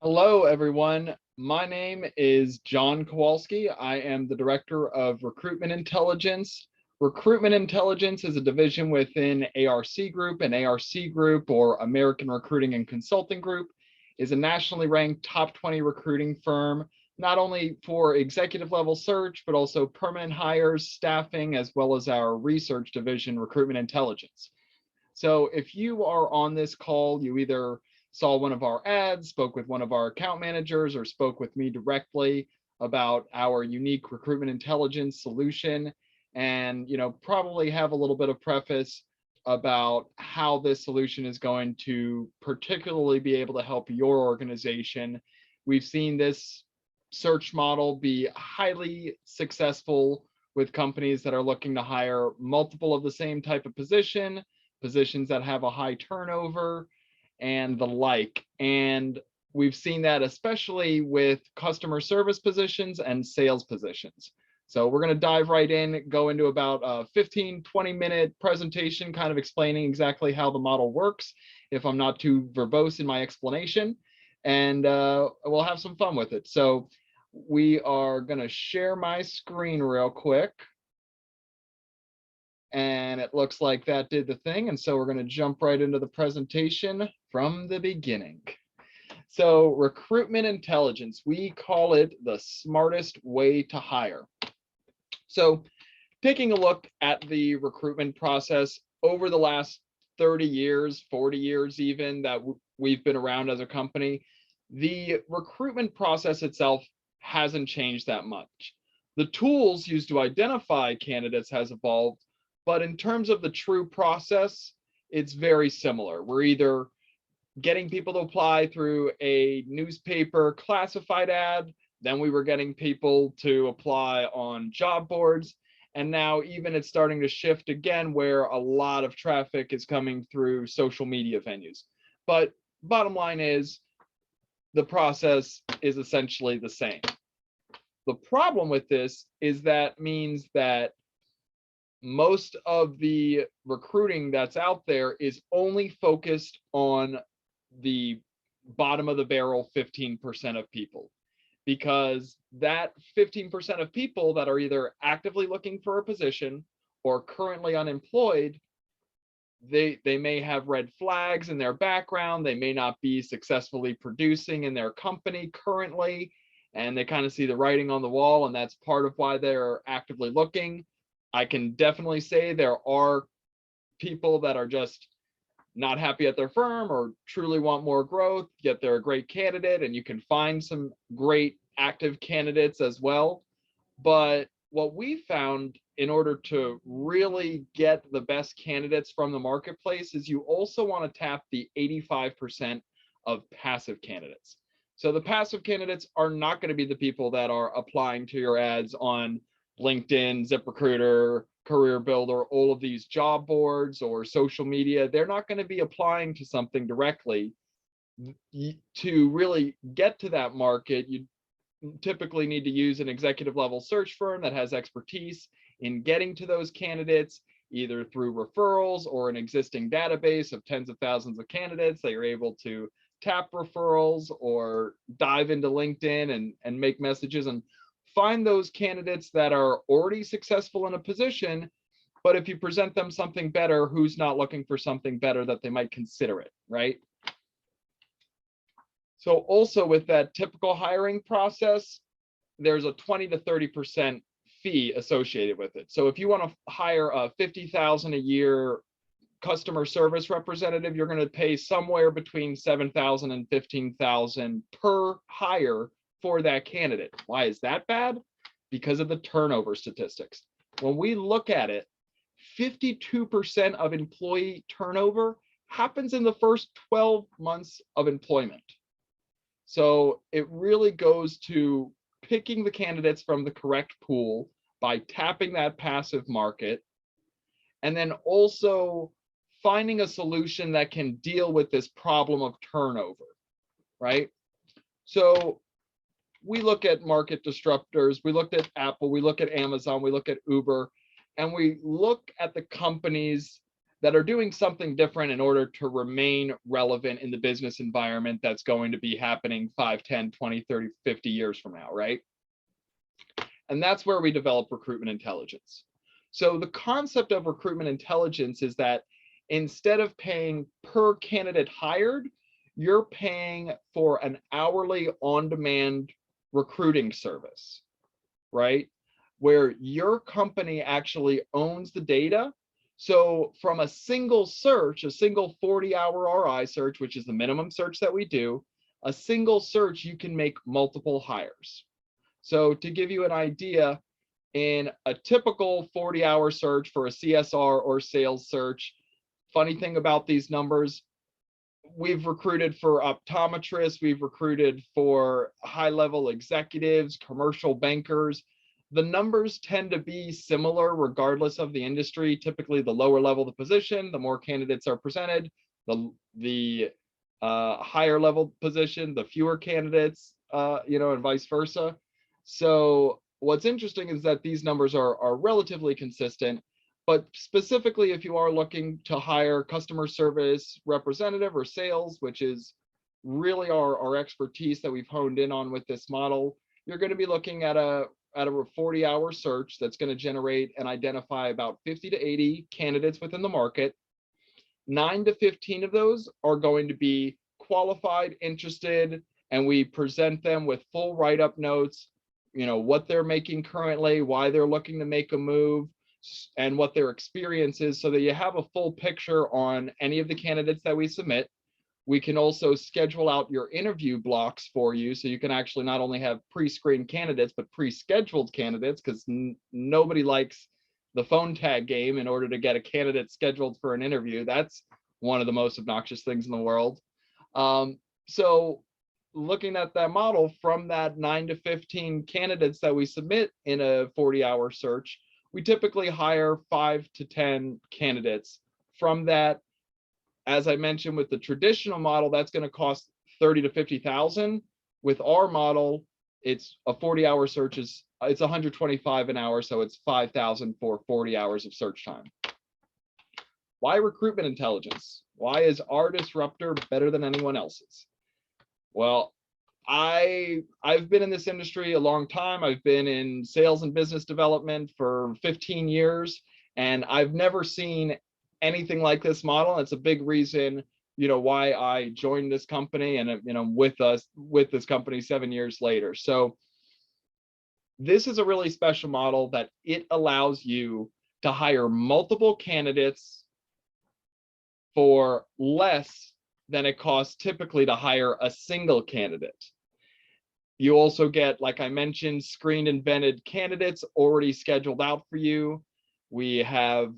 Hello, everyone. My name is John Kowalski. I am the Director of Recruitment Intelligence. Recruitment Intelligence is a division within ARC Group, and ARC Group, or American Recruiting and Consulting Group, is a nationally ranked top 20 recruiting firm, not only for executive level search, but also permanent hires, staffing, as well as our research division, Recruitment Intelligence. So if you are on this call, you either saw one of our ads, spoke with one of our account managers, or spoke with me directly about our unique recruitment intelligence solution, and probably have a little bit of preface about how this solution is going to particularly be able to help your organization. We've seen this search model be highly successful with companies that are looking to hire multiple of the same type of positions that have a high turnover and the like. And we've seen that especially with customer service positions and sales positions. So we're going to dive right in, go into about a 15-20 minute presentation, kind of explaining exactly how the model works, if I'm not too verbose in my explanation, and we'll have some fun with it. So we are going to share my screen real quick. And it looks like that did the thing. And so we're going to jump right into the presentation from the beginning. So recruitment intelligence, we call it the smartest way to hire. So taking a look at the recruitment process over the last 30 years, 40 years even, that we've been around as a company, the recruitment process itself hasn't changed that much. The tools used to identify candidates has evolved, but in terms of the true process, it's very similar. We're either getting people to apply through a newspaper classified ad, then we were getting people to apply on job boards, and now even it's starting to shift again where a lot of traffic is coming through social media venues. But bottom line is, the process is essentially the same. The problem with this is that means that most of the recruiting that's out there is only focused on the bottom of the barrel 15% of people, because that 15% of people that are either actively looking for a position or currently unemployed, they may have red flags in their background, they may not be successfully producing in their company currently, and they kind of see the writing on the wall, and that's part of why they're actively looking. I can definitely say there are people that are just not happy at their firm or truly want more growth, yet they're a great candidate, and you can find some great active candidates as well. But what we found, in order to really get the best candidates from the marketplace, is you also want to tap the 85% of passive candidates. So the passive candidates are not going to be the people that are applying to your ads on LinkedIn, ZipRecruiter, Career Builder, all of these job boards or social media. They're not going to be applying to something directly. To really get to that market, you typically need to use an executive level search firm that has expertise in getting to those candidates, either through referrals or an existing database of tens of thousands of candidates that you're able to tap referrals or dive into LinkedIn and make messages and find those candidates that are already successful in a position. But if you present them something better, who's not looking for something better that they might consider it, right? So also with that typical hiring process, there's a 20 to 30% fee associated with it. So if you want to hire a $50,000 a year customer service representative, you're going to pay somewhere between $7,000 and $15,000 per hire for that candidate. Why is that bad? Because of the turnover statistics. When we look at it, 52% of employee turnover happens in the first 12 months of employment. So it really goes to picking the candidates from the correct pool by tapping that passive market, and then also finding a solution that can deal with this problem of turnover, right? So we look at market disruptors, we looked at Apple, we look at Amazon, we look at Uber, and we look at the companies that are doing something different in order to remain relevant in the business environment that's going to be happening 5, 10, 20, 30, 50 years from now, right? And that's where we develop recruitment intelligence. So the concept of recruitment intelligence is that instead of paying per candidate hired, you're paying for an hourly on-demand recruiting service, right? Where your company actually owns the data. So from a single search, a single 40-hour RI search, which is the minimum search that we do, a single search, you can make multiple hires. So to give you an idea, in a typical 40-hour search for a CSR or sales search, funny thing about these numbers, we've recruited for optometrists, we've recruited for high-level executives, commercial bankers. The numbers tend to be similar regardless of the industry. Typically, the lower level the position, the more candidates are presented. The higher level position, the fewer candidates, and vice versa. So what's interesting is that these numbers are relatively consistent. But specifically, if you are looking to hire customer service representative or sales, which is really our expertise that we've honed in on with this model, you're going to be looking at a 40-hour search that's going to generate and identify about 50 to 80 candidates within the market. 9 to 15 of those are going to be qualified, interested, and we present them with full write-up notes, what they're making currently, why they're looking to make a move, and what their experience is, so that you have a full picture on any of the candidates that we submit. We can also schedule out your interview blocks for you, so you can actually not only have pre-screened candidates, but pre-scheduled candidates, because nobody likes the phone tag game in order to get a candidate scheduled for an interview. That's one of the most obnoxious things in the world. So looking at that model, from that 9 to 15 candidates that we submit in a 40-hour search, we typically hire 5 to 10 candidates. From that, as I mentioned, with the traditional model, that's going to cost 30 to 50,000. With our model, it's a 40-hour search it's 125 an hour, so it's 5,000 for 40 hours of search time. Why recruitment intelligence? Why is our disruptor better than anyone else's? Well, I've been in this industry a long time. I've been in sales and business development for 15 years, and I've never seen anything like this model. It's a big reason, why I joined this company, and with this company 7 years later. So this is a really special model that it allows you to hire multiple candidates for less than it costs typically to hire a single candidate. You also get, like I mentioned, screened and vetted candidates already scheduled out for you. We have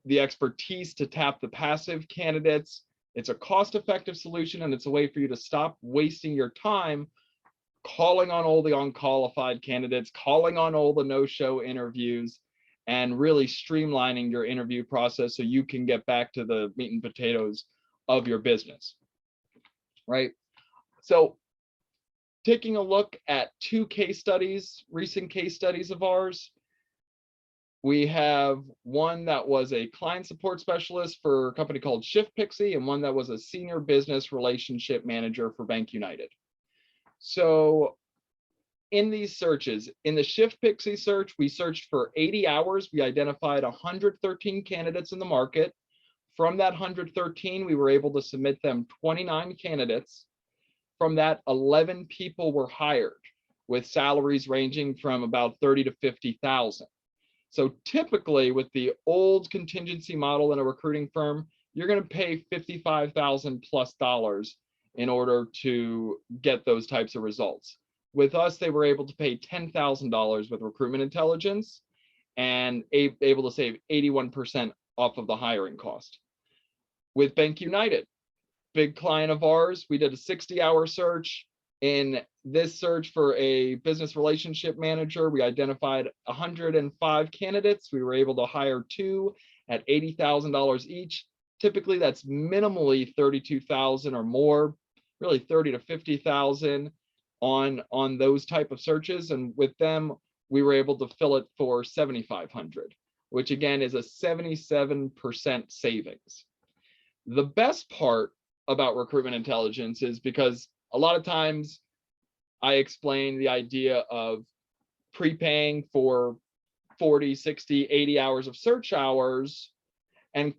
the expertise to tap the passive candidates. It's a cost-effective solution, and it's a way for you to stop wasting your time calling on all the unqualified candidates, calling on all the no-show interviews, and really streamlining your interview process so you can get back to the meat and potatoes of your business, right? So taking a look at 2 case studies, recent case studies of ours, we have one that was a client support specialist for a company called Shift Pixie, and one that was a senior business relationship manager for Bank United. So in these searches, in the Shift Pixie search, we searched for 80 hours. We identified 113 candidates in the market. From that 113, we were able to submit them 29 candidates. From that, 11 people were hired with salaries ranging from about 30 to 50,000. So typically with the old contingency model in a recruiting firm, you're going to pay $55,000 plus in order to get those types of results. With us, they were able to pay $10,000 with recruitment intelligence and able to save 81% off of the hiring cost. With Bank United, big client of ours, we did a 60-hour search. In this search for a business relationship manager, we identified 105 candidates. We were able to hire 2 at $80,000 each. Typically, that's minimally 32,000 or more, really 30 to 50,000 on those type of searches. And with them, we were able to fill it for 7,500. which again is a 77% savings. The best part about recruitment intelligence is because a lot of times I explain the idea of prepaying for 40, 60, 80 hours of search hours, and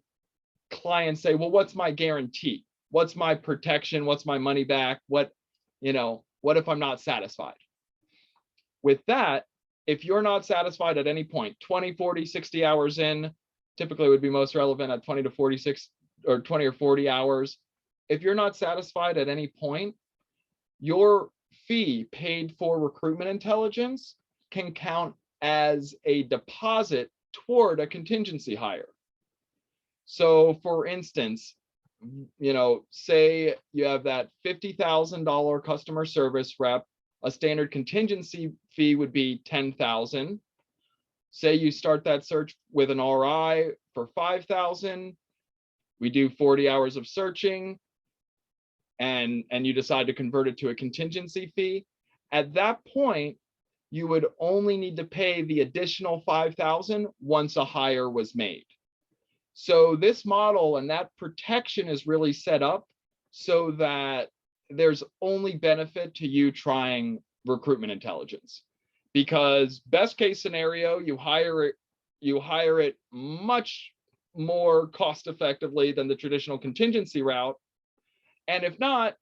clients say, well, what's my guarantee? What's my protection? What's my money back? What if I'm not satisfied? With that, if you're not satisfied at any point, 20, 40, 60 hours in, typically would be most relevant at 20 to 46 or 20 or 40 hours. If you're not satisfied at any point, your fee paid for recruitment intelligence can count as a deposit toward a contingency hire. So for instance, say you have that $50,000 customer service rep, a standard contingency fee would be $10,000. Say you start that search with an RI for $5,000. We do 40 hours of searching, and you decide to convert it to a contingency fee. At that point, you would only need to pay the additional $5,000 once a hire was made. So this model and that protection is really set up so that there's only benefit to you trying recruitment intelligence, because best case scenario, you hire it much more cost effectively than the traditional contingency route. And if not,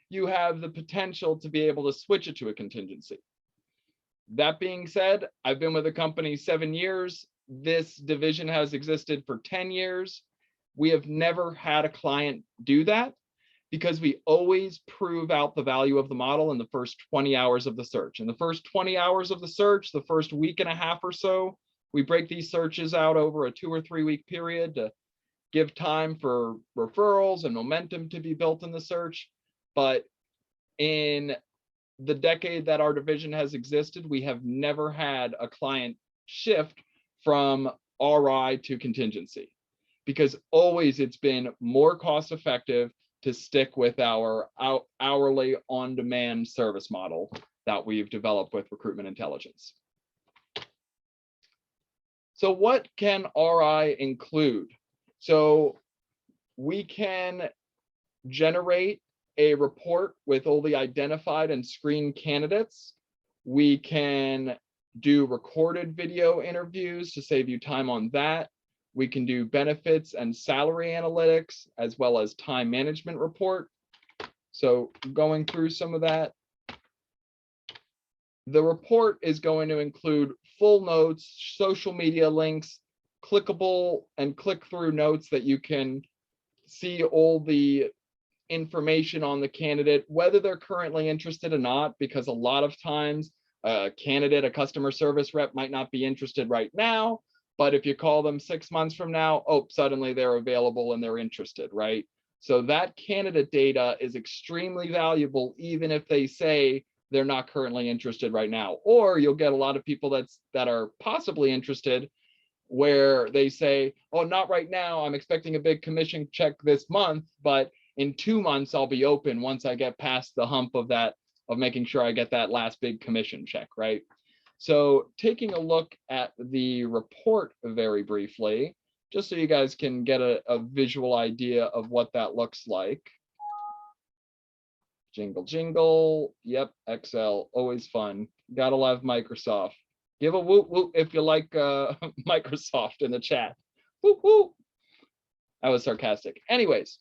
you have the potential to be able to switch it to a contingency. That being said, I've been with the company 7 years. This division has existed for 10 years. We have never had a client do that because we always prove out the value of the model in the first 20 hours of the search. In the first 20 hours of the search, the first week and a half or so, we break these searches out over a 2 or 3 week period to give time for referrals and momentum to be built in the search. But in the decade that our division has existed, we have never had a client shift from RI to contingency, because always it's been more cost effective to stick with our hourly on-demand service model that we've developed with recruitment intelligence. So what can RI include? So we can generate a report with all the identified and screened candidates. We can do recorded video interviews to save you time on that. We can do benefits and salary analytics, as well as time management report. So going through some of that, the report is going to include full notes, social media links, clickable and click-through notes that you can see all the information on the candidate, whether they're currently interested or not, because a lot of times a candidate, a customer service rep might not be interested right now, but if you call them 6 months from now, oh, suddenly they're available and they're interested, right? So that candidate data is extremely valuable, even if they say they're not currently interested right now. Or you'll get a lot of people that are possibly interested, where they say, oh, not right now, I'm expecting a big commission check this month, but in 2 months I'll be open once I get past the hump of making sure I get that last big commission check, right? So taking a look at the report very briefly, just so you guys can get a visual idea of what that looks like. Jingle, jingle. Yep, Excel, always fun. Gotta love Microsoft. Give a whoop whoop if you like Microsoft in the chat. Whoop whoop. That was sarcastic. Anyways,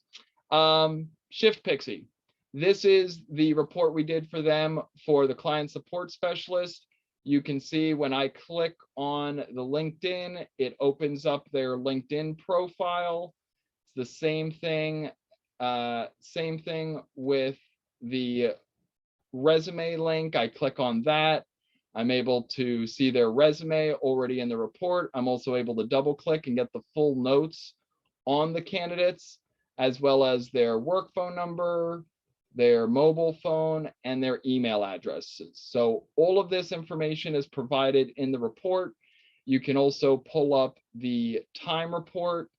Shift Pixie. This is the report we did for them for the client support specialist. You can see when I click on the LinkedIn, it opens up their LinkedIn profile. It's the same thing with the resume link. I click on that. I'm able to see their resume already in the report. I'm also able to double click and get the full notes on the candidates, as well as their work phone number, their mobile phone, and their email addresses. So all of this information is provided in the report. You can also pull up the time report,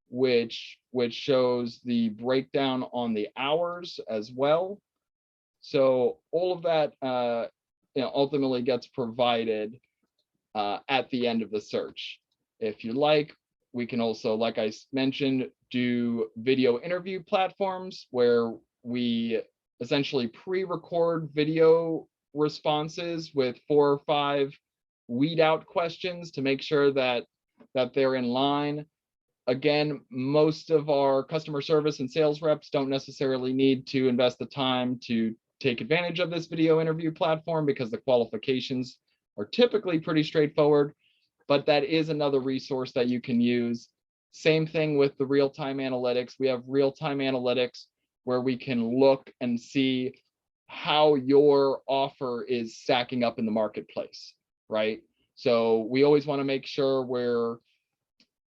which shows the breakdown on the hours as well. So all of that ultimately gets provided at the end of the search. If you like, we can also, like I mentioned, do video interview platforms where we essentially pre-record video responses with 4 or 5 weed out questions to make sure that they're in line. Again, most of our customer service and sales reps don't necessarily need to invest the time to take advantage of this video interview platform because the qualifications are typically pretty straightforward, but that is another resource that you can use. Same thing with the real-time analytics. We have real-time analytics where we can look and see how your offer is stacking up in the marketplace, right? So we always want to make sure we're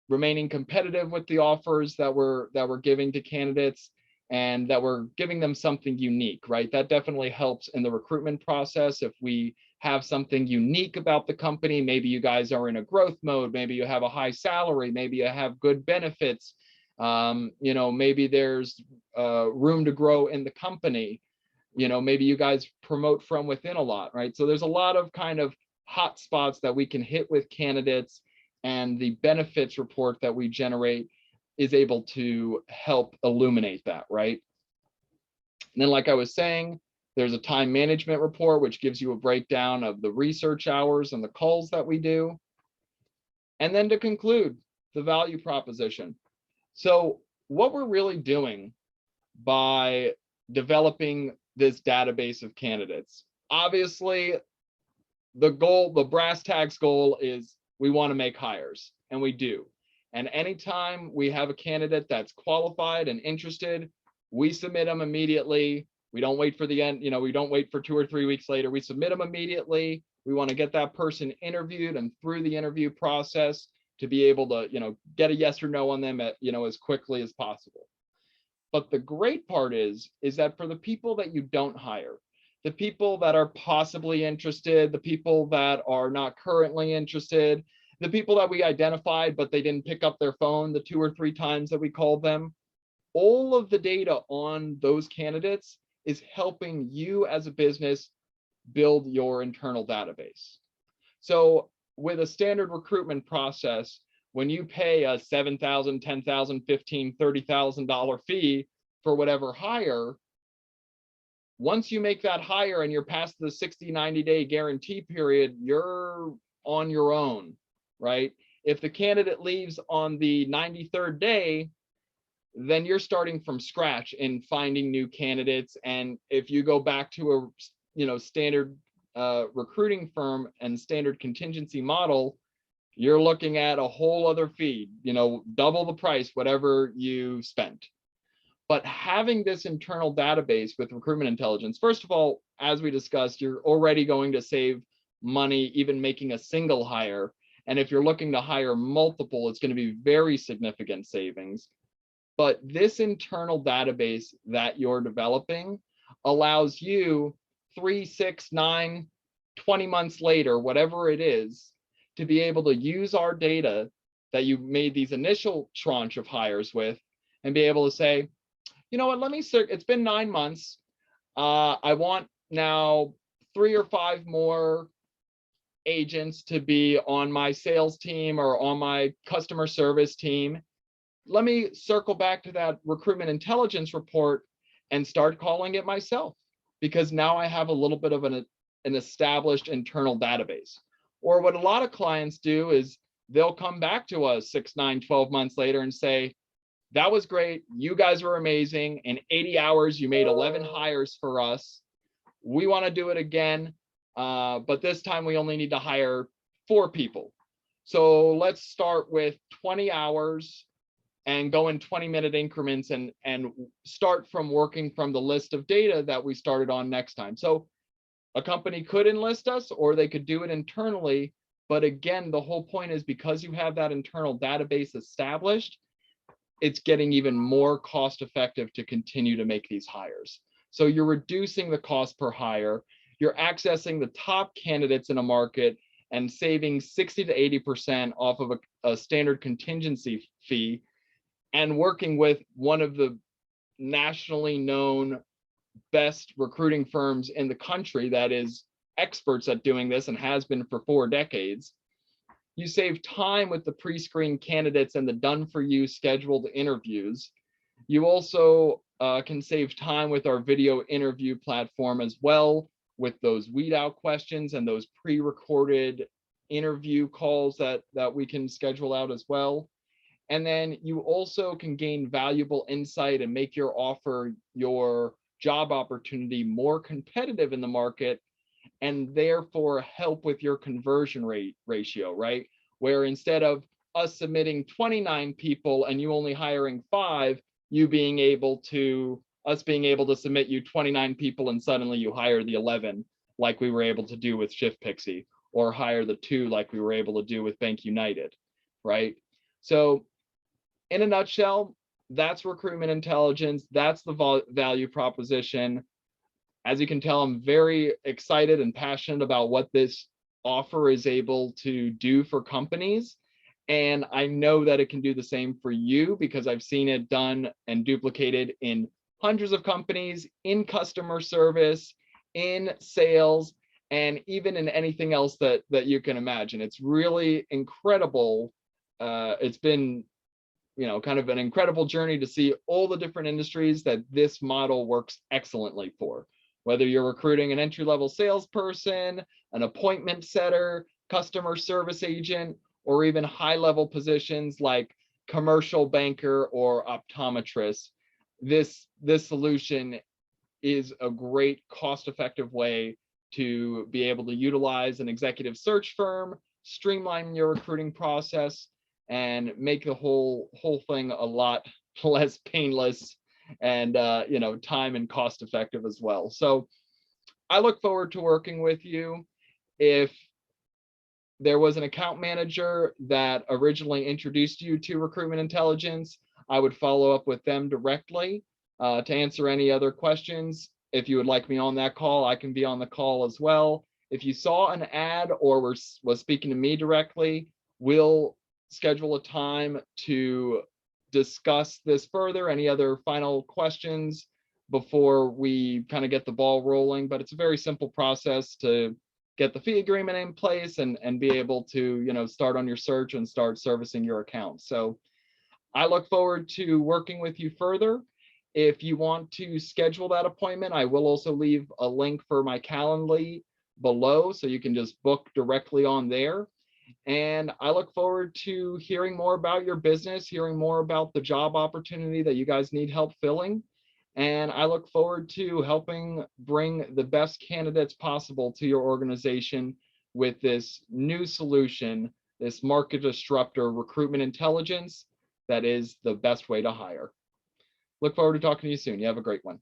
remaining competitive with the offers that we're giving to candidates, and that we're giving them something unique, right? That definitely helps in the recruitment process. If we have something unique about the company, maybe you guys are in a growth mode, maybe you have a high salary, maybe you have good benefits, maybe there's room to grow in the company, maybe you guys promote from within a lot, right? So there's a lot of kind of hot spots that we can hit with candidates, and the benefits report that we generate is able to help illuminate that, right? And then, like I was saying, there's a time management report, which gives you a breakdown of the research hours and the calls that we do. And then to conclude, the value proposition. So what we're really doing by developing this database of candidates, obviously the goal, the brass tacks goal is we want to make hires, and we do. And anytime we have a candidate that's qualified and interested, we submit them immediately. We don't wait for the end, we don't wait for 2 or 3 weeks later. We submit them immediately. We want to get that person interviewed and through the interview process to be able to, get a yes or no on them at, as quickly as possible. But the great part is that for the people that you don't hire, the people that are possibly interested, the people that are not currently interested, the people that we identified, but they didn't pick up their phone the 2 or 3 times that we called them, all of the data on those candidates is helping you as a business build your internal database. So with a standard recruitment process, when you pay a $7,000, $10,000, $15,000, $30,000 fee for whatever hire, once you make that hire and you're past the 60, 90-day guarantee period, you're on your own, right? If the candidate leaves on the 93rd day, then you're starting from scratch in finding new candidates. And if you go back to a standard recruiting firm and standard contingency model, you're looking at a whole other fee, double the price, whatever you spent. But having this internal database with Recruitment Intelligence, first of all, as we discussed, you're already going to save money even making a single hire. And if you're looking to hire multiple, it's going to be very significant savings. But this internal database that you're developing allows you 3, 6, 9, 20 months later, whatever it is, to be able to use our data that you made these initial tranche of hires with and be able to say, you know what, let me search. It's been 9 months. I want now 3 or 5 more agents to be on my sales team or on my customer service team. Let me circle back to that recruitment intelligence report and start calling it myself, because now I have a little bit of an established internal database. Or what a lot of clients do is they'll come back to us 6, 9, 12 months later and say, that was great. You guys were amazing. In 80 hours, you made 11 hires for us. We want to do it again, but this time we only need to hire 4 people. So let's start with 20 hours and go in 20-minute increments and start from working from the list of data that we started on next time. So a company could enlist us, or they could do it internally. But again, the whole point is because you have that internal database established, it's getting even more cost effective to continue to make these hires. So you're reducing the cost per hire, you're accessing the top candidates in a market and saving 60 to 80% off of a standard contingency fee, and working with one of the nationally known best recruiting firms in the country that is experts at doing this and has been for 4 decades. You save time with the pre-screened candidates and the done-for-you scheduled interviews. You also can save time with our video interview platform as well, with those weed out questions and those pre-recorded interview calls that we can schedule out as well. And then you also can gain valuable insight and make your offer, your job opportunity, more competitive in the market, and therefore help with your conversion rate ratio, right? Where instead of us submitting 29 people and you only hiring 5, us being able to submit you 29 people and suddenly you hire the 11, like we were able to do with Shift Pixie, or hire the 2 like we were able to do with Bank United, right? So in a nutshell, that's recruitment intelligence. That's the value proposition. As you can tell, I'm very excited and passionate about what this offer is able to do for companies. And I know that it can do the same for you because I've seen it done and duplicated in hundreds of companies, in customer service, in sales, and even in anything else that you can imagine. It's really incredible. It's been, kind of an incredible journey to see all the different industries that this model works excellently for. Whether you're recruiting an entry-level salesperson, an appointment setter, customer service agent, or even high-level positions like commercial banker or optometrist, this solution is a great cost-effective way to be able to utilize an executive search firm, streamline your recruiting process, and make the whole thing a lot less painless and time and cost effective as well. So I look forward to working with you. If there was an account manager that originally introduced you to Recruitment Intelligence, I would follow up with them directly to answer any other questions. If you would like me on that call, I can be on the call as well. If you saw an ad or was speaking to me directly, we'll schedule a time to discuss this further. Any other final questions before we kind of get the ball rolling? But it's a very simple process to get the fee agreement in place and be able to, start on your search and start servicing your account. So I look forward to working with you further. If you want to schedule that appointment, I will also leave a link for my Calendly below, so you can just book directly on there. And I look forward to hearing more about your business, hearing more about the job opportunity that you guys need help filling. And I look forward to helping bring the best candidates possible to your organization with this new solution, this market disruptor, Recruitment Intelligence, that is the best way to hire. Look forward to talking to you soon. You have a great one.